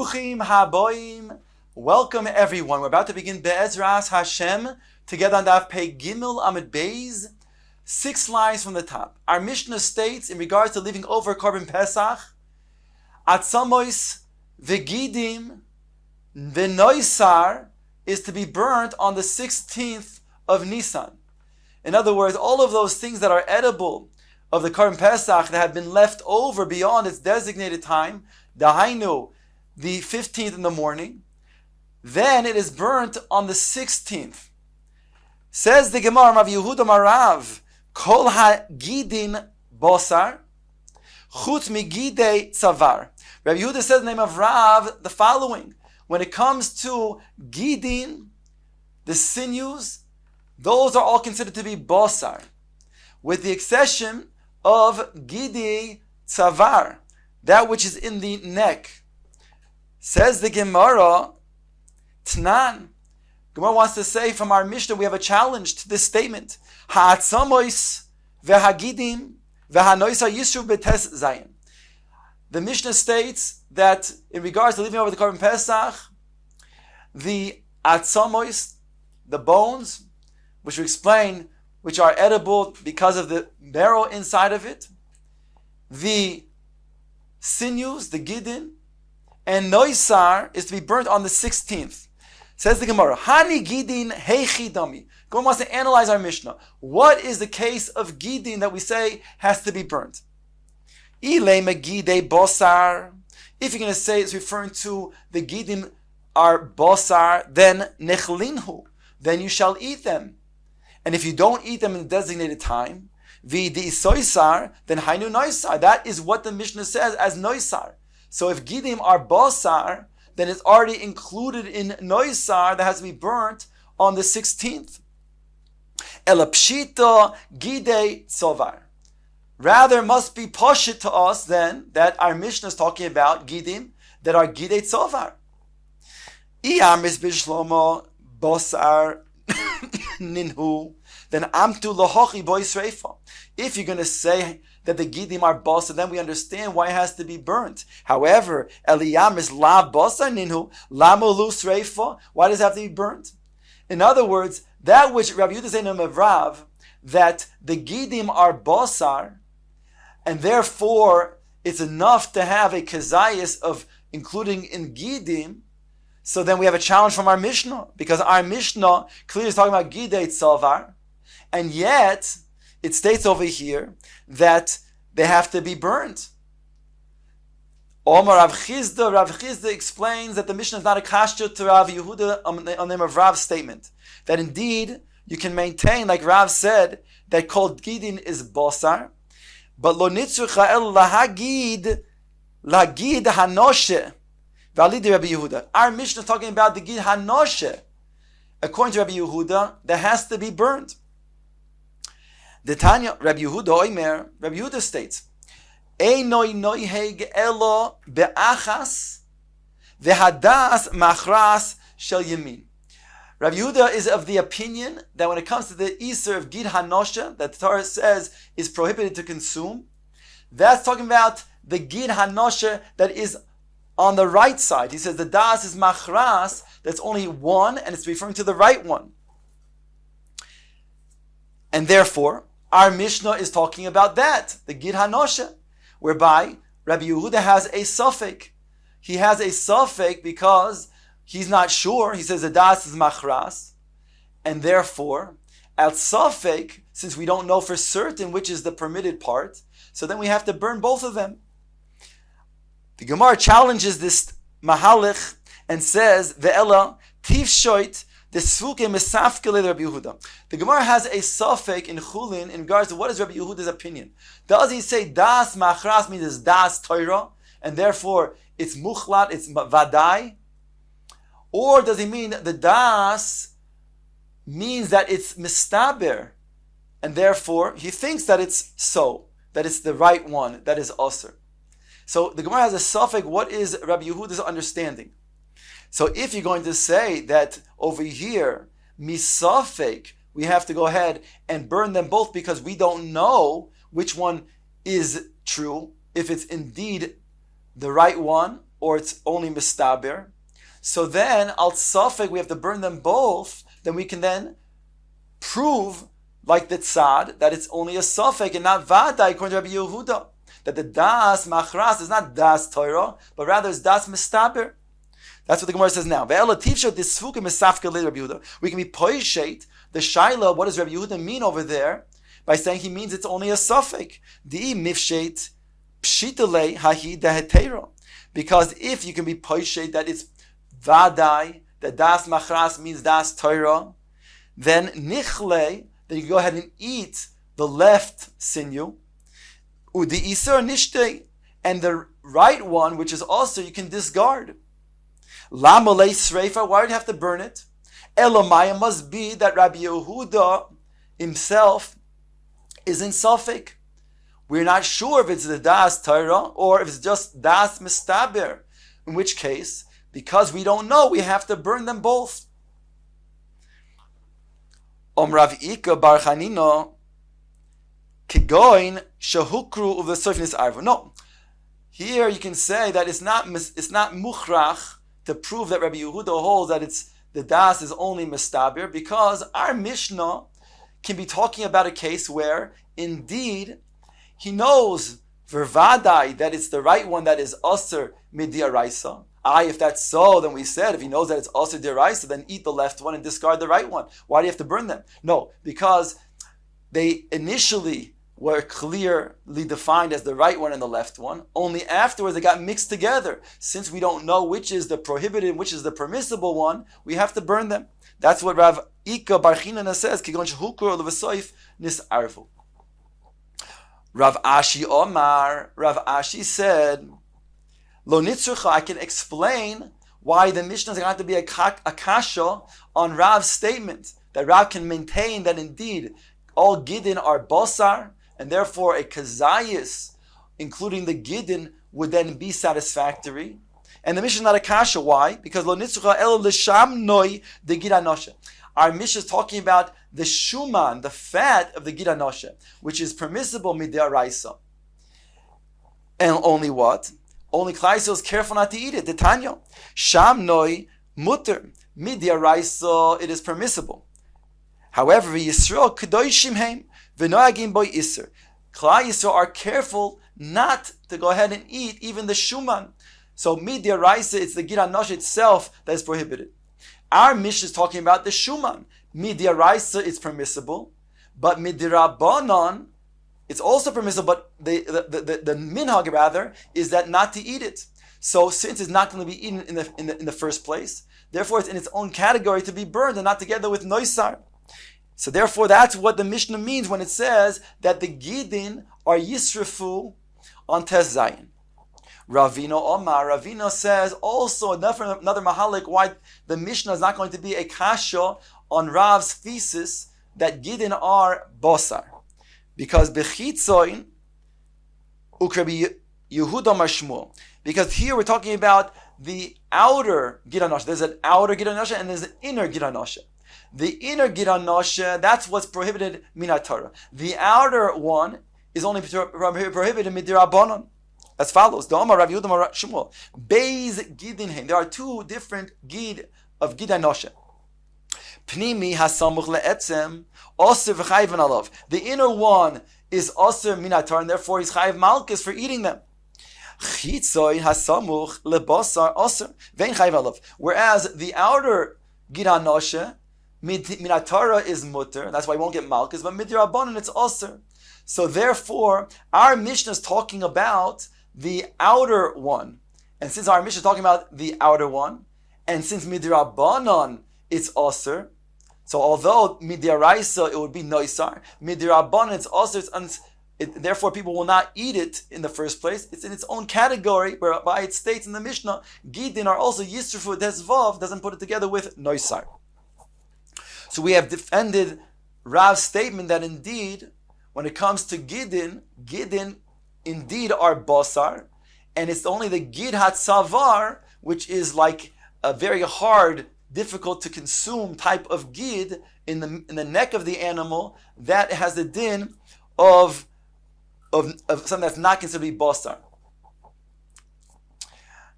Bruchim haboim. Welcome everyone. We're about to begin Be'ezras Hashem together on Daf Pei Gimel Amud Beis, 6 lines from the top. Our Mishnah states in regards to leaving over Korban Pesach, Atzamois v'gidim v'noisar is to be burnt on the 16th of Nisan. In other words, all of those things that are edible of the Korban Pesach that have been left over beyond its designated time, Dahainu, the 15th in the morning, then it is burnt on the 16th. Says the Gemara, Rav Yehuda Marav, Kol ha-gidin bosar, chutz mi-gidei tzavar. Rav Yehuda says in the name of Rav the following: when it comes to gidin, the sinews, those are all considered to be bosar, with the exception of gidei tzavar, that which is in the neck. Says the Gemara, Tnan. Gemara wants to say from our Mishnah we have a challenge to this statement. Ha'atzamois ve'hagidim ve'hanoisa yishu betes zayin. The Mishnah states that in regards to leaving over the Korban Pesach, the atzamois, the bones, which we explain, which are edible because of the marrow inside of it, the sinews, the gidin, and noisar is to be burnt on the 16th. Says the Gemara, Hani gidin heichi dami. Gemara wants to analyze our Mishnah. What is the case of gidin that we say has to be burnt? Ile megidei bosar. If you're going to say it's referring to the gidin are bosar, then nechlinhu, then you shall eat them. And if you don't eat them in the designated time, v'di soisar, then hainu noisar. That is what the Mishnah says as noisar. So if gidim are basar, then it's already included in noisar that has to be burnt on the 16th. Elapshita gidei tzovar. Rather must be poshit to us then that our Mishnah is talking about gidim that are gidei tzovar. Iyamis bishlomo basar ninhu, then amtu lohochi bois reifa. If you're going to say that the gidim are basar, then we understand why it has to be burnt. However, eliyam is la basar ninhu, la molus reifa. Why does it have to be burnt? In other words, that which Rabbi Yehuda said in Rav, that the gidim are basar, and therefore it's enough to have a kazayas of including in gidim. So then we have a challenge from our Mishnah, because our Mishnah clearly is talking about gidei tzavar, and yet it states over here that they have to be burnt. Omar Rav Chizda explains that the Mishnah is not a kasha to Rav Yehuda on the name of Rav's statement. That indeed, you can maintain, like Rav said, that called gidin is bosar, but lo nitzrucha el lahagid hanoshe. Valid Rabbi Yehuda. Our Mishnah is talking about the gid hanoshe. According to Rabbi Yehuda, that has to be burnt. The Tanya, Rabbi Yehuda Oimer, Rabbi Yehuda states, Einoi noiheg elo be'achas ve'hadas machras shel yamin. Rabbi Yehuda is of the opinion that when it comes to the Isser of gid hanoshe, that the Torah says is prohibited to consume, that's talking about the gid hanoshe that is on the right side. He says the das is machras, that's only one, and it's referring to the right one. And therefore, our Mishnah is talking about that, the gid hanoshe, whereby Rabbi Yehuda has a suffix. He has a suffix because he's not sure. He says the das is machras, and therefore, at suffix, since we don't know for certain which is the permitted part, so then we have to burn both of them. The Gemara challenges this mahalich and says, "Ve'ela tifshoit the suke mesafkele Rabbi Yehuda." The Gemara has a suffix in Chulin in regards to what is Rabbi Yehuda's opinion. Does he say das machras means it's das Torah and therefore it's muchlat, it's vadai, or does he mean the das means that it's mistaber and therefore he thinks that it's so, that it's the right one, that is aser? So the Gemara has a suffix, what is Rabbi Yehuda's understanding? So if you're going to say that over here, misafek, we have to go ahead and burn them both because we don't know which one is true, if it's indeed the right one or it's only mistaber. So then, al safek, we have to burn them both. Then we can then prove, like the tzad, that it's only a safek and not vadai, according to Rabbi Yehuda. That the das machras is not das Torah, but rather is das mistaber. That's what the Gemara says now. We can be poishet the shaila. What does Rabbi Yehuda mean over there by saying he means it's only a safek? Di mifshet pshitale hahi dehetero. Because if you can be poishet that it's vadai, that das machras means das Torah, then nichle, then you go ahead and eat the left sinew. Udi iser nishtei, and the right one, which is also, you can discard. Lamalei sreifa, why do you have to burn it? Elamaya must be that Rabbi Yehuda himself is in safek. We're not sure if it's the das Torah or if it's just das mistaber. In which case, because we don't know, we have to burn them both. Rav Ika bar Chanina kigoin shehukru uv the soifnis arvu. No, here you can say that it's not muchrach to prove that Rabbi Yehuda holds that it's the das is only mistaber, because our Mishnah can be talking about a case where indeed he knows vervadai that it's the right one that is aser midiaraisa. If that's so, then we said if he knows that it's aser diraisa, then eat the left one and discard the right one. Why do you have to burn them? No, because they initially were clearly defined as the right one and the left one. Only afterwards they got mixed together. Since we don't know which is the prohibited, which is the permissible one, we have to burn them. That's what Rav Ika bar Chinana says. Kigon shehukur levasoif nisarvu. Rav Ashi Omar. Rav Ashi said, Lo nitzrucha, I can explain why the Mishnah is going to have to be a kasha on Rav's statement. That Rav can maintain that indeed all gidin are basar, and therefore a kazayis, including the gidin, would then be satisfactory. And the Mishnah is not a kasha. Why? Because lo nitzrucha el l'sham noi de gidanosha. Our Mishnah is talking about the shuman, the fat of the gidanosha, which is permissible mid'araisa. And only what? Only Klal Yisrael is careful not to eat it. The Tanya, sham noi mutter mid'araisa, it is permissible. However, Yisrael kedoshim heim v'noagim boy iser. Klal Yisrael are careful not to go ahead and eat even the shuman. So mid'araisa, it's the gidanosha itself that is prohibited. Our Mishnah is talking about the shuman. Mid'araisa, it's permissible, but midrabanan, it's also permissible, but the minhag rather is that not to eat it. So since it's not going to be eaten in the first place, therefore it's in its own category to be burned and not together with noisar. So therefore that's what the Mishnah means when it says that the gidin are yisrafu on Tes Zayin. Ravina Omar, Ravina says also another mahalik why the Mishnah is not going to be a kasha on Rav's thesis that gidin are bosar. Because bechitzoin ukrabi Yehuda Mashmuel. Because here we're talking about the outer gidanosha. There's an outer gidanosha and there's an inner gidanosha. The inner gidanosha, that's what's prohibited minat Torah. The outer one is only prohibited midirabanan. As follows: the Omar Rav Yehuda Mar Shmuel Beis Gidinheim. There are two different gid of gidanosha. Pnimi hasamuch leetzem oser v'chayven alav. The inner one is oser minat Torah, and therefore he's chayiv malchus for eating them. Chitzoy hasamuch lebasar oser vein chayiv alav. Whereas the outer gidanosha minat Torah is mutter. That's why he won't get malchus, but midrabanan it's oser. So therefore, our Mishnah is talking about the outer one. And since our Mishnah is talking about the outer one, and since midrabanan it's aser, so although midyaraisa it would be noisar, midrabanan it's aser, therefore people will not eat it in the first place. It's in its own category, whereby it states in the Mishnah, gidin are also yisrufu desvav, doesn't put it together with noisar. So we have defended Rav's statement that indeed, when it comes to gidin indeed are basar, and it's only the gid hatzavar, which is like a very hard, difficult to consume type of gid in the neck of the animal, that has the din of something that's not considered to be basar.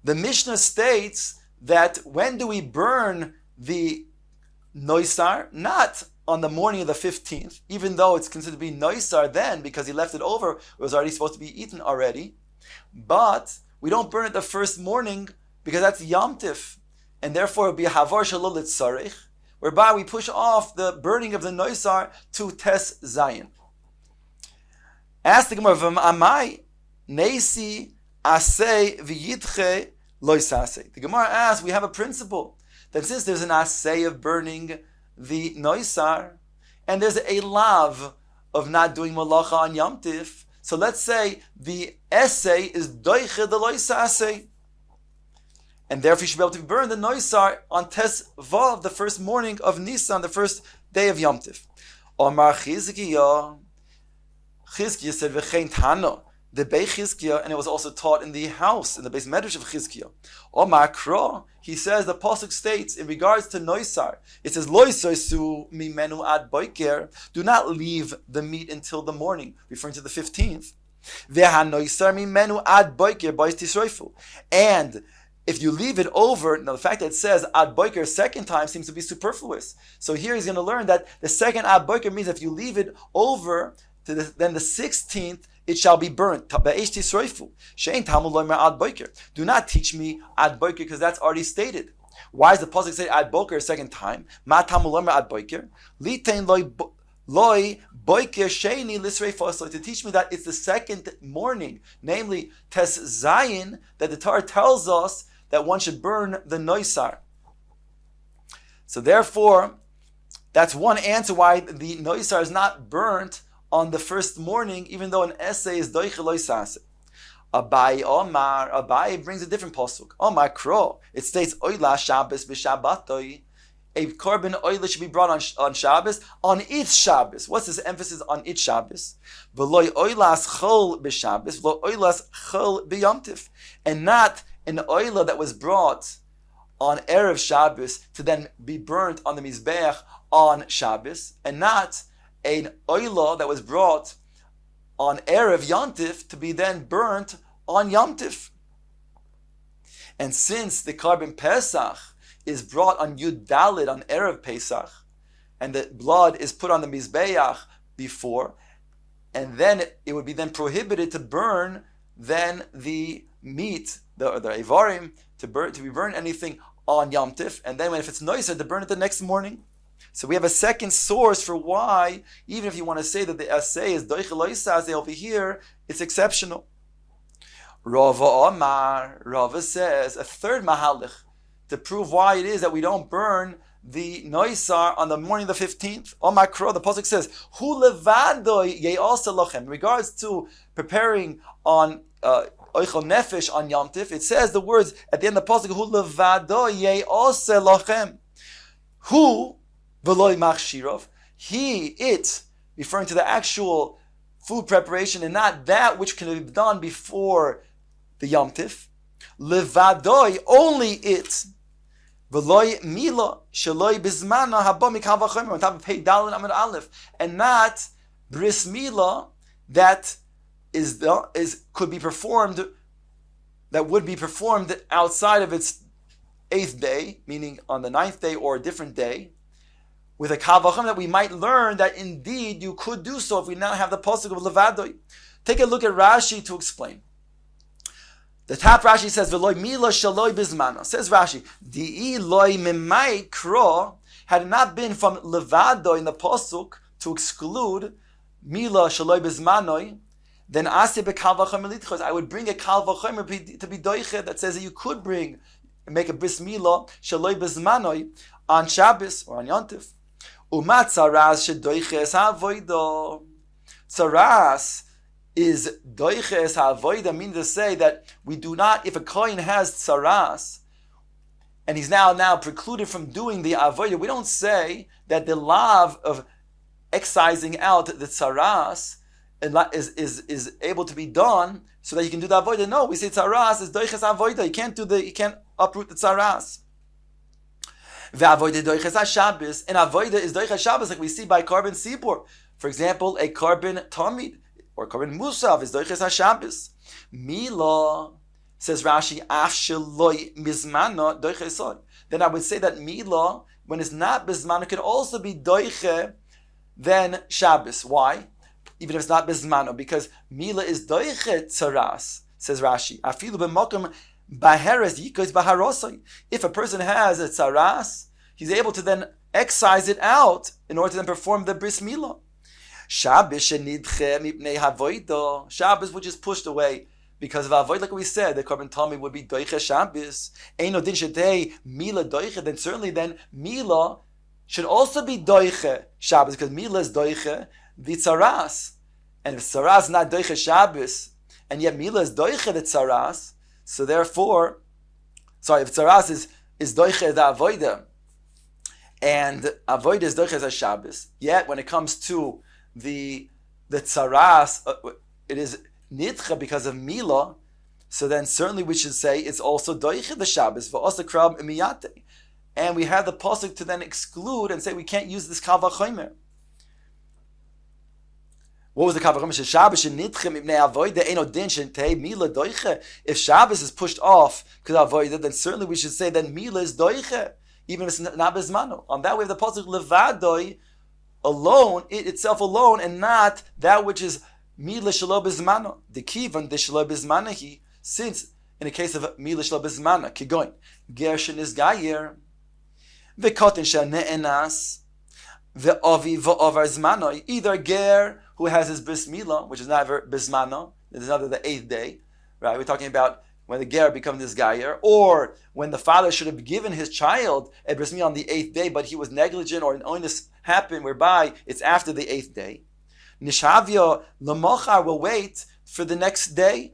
The Mishnah states that when do we burn the noisar? Not on the morning of the 15th, even though it's considered to be noisar then because he left it over, it was already supposed to be eaten already. But we don't burn it the first morning because that's Yom Tif, and therefore it would be a havar shalol tzarich, whereby we push off the burning of the noisar to Tes Zayin. Ask the Gemara, Amai Nesi Asay V'Yidche Loisase. The Gemara asks, we have a principle that since there's an asay of burning the noisar, and there's a lav of not doing malacha on Yom Tif, so let's say the essay is doiche the loisase, and therefore you should be able to burn the noisar on Tes Vav, the first morning of Nisan, the first day of Yom Tif. Omar Chizkiya said v'chein tano the Bei Chizkiya, and it was also taught in the house, in the base medrash of Chizkiya. Omar Kro, he says, the pasuk states in regards to noisar, it says lo yisoisu mimenu ad boiker, do not leave the meat until the morning, referring to the 15th. Veha noisar mimenu ad boiker bois tisroifu, and if you leave it over, now the fact that it says ad boiker second time seems to be superfluous. So here he's going to learn that the second ad boiker means if you leave it over to then the 16th, it shall be burnt. Do not teach me ad boiker because that's already stated. Why does the pasuk say ad boiker a second time? Ma tamul ad boiker? Litein loy boiker sheni lisrei, to teach me that it's the second morning, namely Tes Zayin, that the Torah tells us that one should burn the noisar. So therefore, that's one answer why the noisar is not burnt on the first morning, even though an essay is doiche loisase. Abai brings a different pasuk. Omar Kro, it states oila Shabbos b'Shabbatoi. A korban oila should be brought on Shabbos, on its Shabbos. What's this emphasis on its Shabbos? V'loi oilas chol b'Shabbos, v'lo oilas chol b'Yom, and not an oila that was brought on Erev Shabbos to then be burnt on the Mizbeach on Shabbos, and not an oila that was brought on Erev Yontif to be then burnt on Yontif. And since the korban Pesach is brought on Yud Dalid on Erev Pesach, and the blood is put on the Mizbeach before, and then it would be then prohibited to burn then the meat, the Ivarim, to be burned anything on Yontif, and then if it's noiser, to burn it the next morning. So we have a second source for why, even if you want to say that the essay is doiche loisase over here, it's exceptional. Rava says a third mahalich to prove why it is that we don't burn the noisar on the morning of the 15th. Omar Kro, the pasuk says, Hu levado ye'asa lochem. In regards to preparing on oichel nefesh on Yom Tif, it says the words at the end of the pasuk, Hu levado ye'asa lochem. Who V'loi machshirov, it, referring to the actual food preparation and not that which can be done before the Yom Tif. Levadoi, only it. V'loi mila sheloi bizmana haba mikal v'chomer, on top of Pei Dalin Amud Aleph, and not bris mila that could be performed, that would be performed outside of its 8th day, meaning on the 9th day or a different day, with a kavachim that we might learn that indeed you could do so if we now have the pasuk of levadoi. Take a look at Rashi to explain. The top Rashi says, "V'loy mila shaloi bizmana." Says Rashi, "Di'i loy mimai kro." Had it not been from levadoi in the pasuk to exclude mila shaloi bizmanoi, then ase bekavachim elitchos. I would bring a kavachim to be doiche that says that you could make a bris mila shaloi bizmanoi on Shabbos or on Yontif. Umat tzaras shedoiches ha'avoida. Tzaras is doiches ha'avoida, meaning to say that we do not, if a kohen has tzaras, and he's now precluded from doing the avoida, we don't say that the lav of excising out the tzaras is able to be done so that you can do the avoida. No, we say tzaras is doiches ha'avoida. You can't uproot the tzaras. V'avoida doiches haShabbos, and avoida is doiches Shabbos, like we see by korban sibur. For example, a korban tamid or korban musav is doiches haShabbos. Mila, Says Rashi, af sheloi mizmana doiche sod. Then I would say that Mila, when it's not Bismana, could also be Doiche than Shabbos. Why? Even if it's not Bismana, because Mila is Doiche Tzaras, says Rashi. Afilu b'mokum baheres yikois baharosoi. If a person has a Tzaras, he's able to then excise it out in order to then perform the Bris Mila. Shabbos shenidche mipnei havoido. Shabbos, which is pushed away because of avoid, like we said, the Korban Talmud would be doiche Shabbos. Ein odin shetei mila doiche. Then certainly, then mila should also be doiche Shabbos, because mila is doiche the tzaras. And if tzaras is not doiche Shabbos, and yet mila is doiche the tzaras, so therefore, if tzaras is doiche the avoida, and avoida is doiche the Shabbos, yet when it comes to the tzaras, it is nidcha because of mila, so then certainly we should say it's also doiche the Shabbos for also krab imiyate, and we have the pasuk to then exclude and say we can't use this kal vachomer. What was the kal vachomer? Shabbos nidcha mipnei avoida eno din shentei mila doiche. If Shabbos is pushed off because avoida, then certainly we should say that mila is doiche, even if it's not bismano. On that we have the pasuk levadoi alone, it itself alone, and not that which is Mila shelo bizmano. The kivan de shelo bizmanahi. Since in the case of Mila shelo bizmana, kigoin gershin is gayer, vekotin shel neenas, ve'avi va'avar zmano. Either ger who has his bris mila, which is never bismano, it is another the 8th day, right? We're talking about when the ger becomes this gayer, or when the father should have given his child a bris mila on the 8th day, but he was negligent, or an onus happened whereby it's after the 8th day. Nishavya Lamochar will wait for the next day.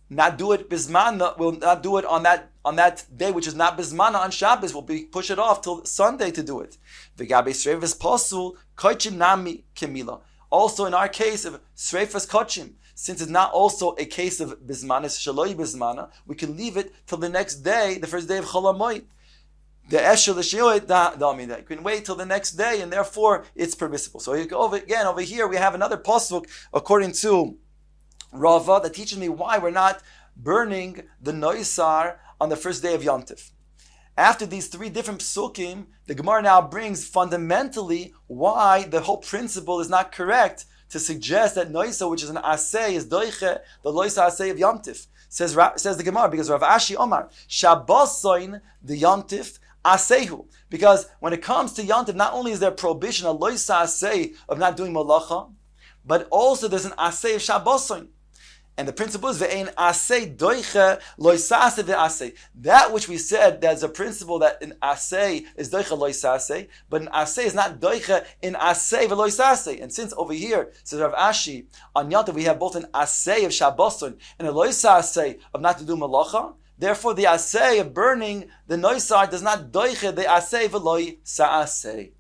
Not do it bismana, will not do it on that day which is not bismana on Shabbos, will push it off till Sunday to do it. V'gabe sreifas pasul kochim nami kemila. Also in our case of sreifas kochim, since it's not also a case of bismana, shaloi bismana, we can leave it till the next day, the first day of Chol HaMoed. The Eshel you can wait till the next day, and therefore it's permissible. So over here we have another pasuk according to Rava that teaches me why we're not burning the noisar on the first day of Yom Tov. After these 3 different psukim, the Gemara now brings fundamentally why the whole principle is not correct to suggest that noisa, which is an asay, is doiche the loisa asay of Yom Tov. Says the Gemara, because Rav Ashi Omar Shabbosoin the Yom Tov Asehu. Because when it comes to Yom Tov, not only is there a prohibition, a loisa asay of not doing malacha, but also there's an asay of Shabbosoin. And the principle is ve'ein asay doiche loisase ve'asay. That which we said, there's a principle that in asay is doiche loisase, but in asay is not doiche in asay ve'loisase. And since over here, says Rav Ashi, on Yom Tov we have both an asay of Shabboson and a loisase of not to do malacha, therefore the asay of burning the noisar does not doiche the asay ve'loisase.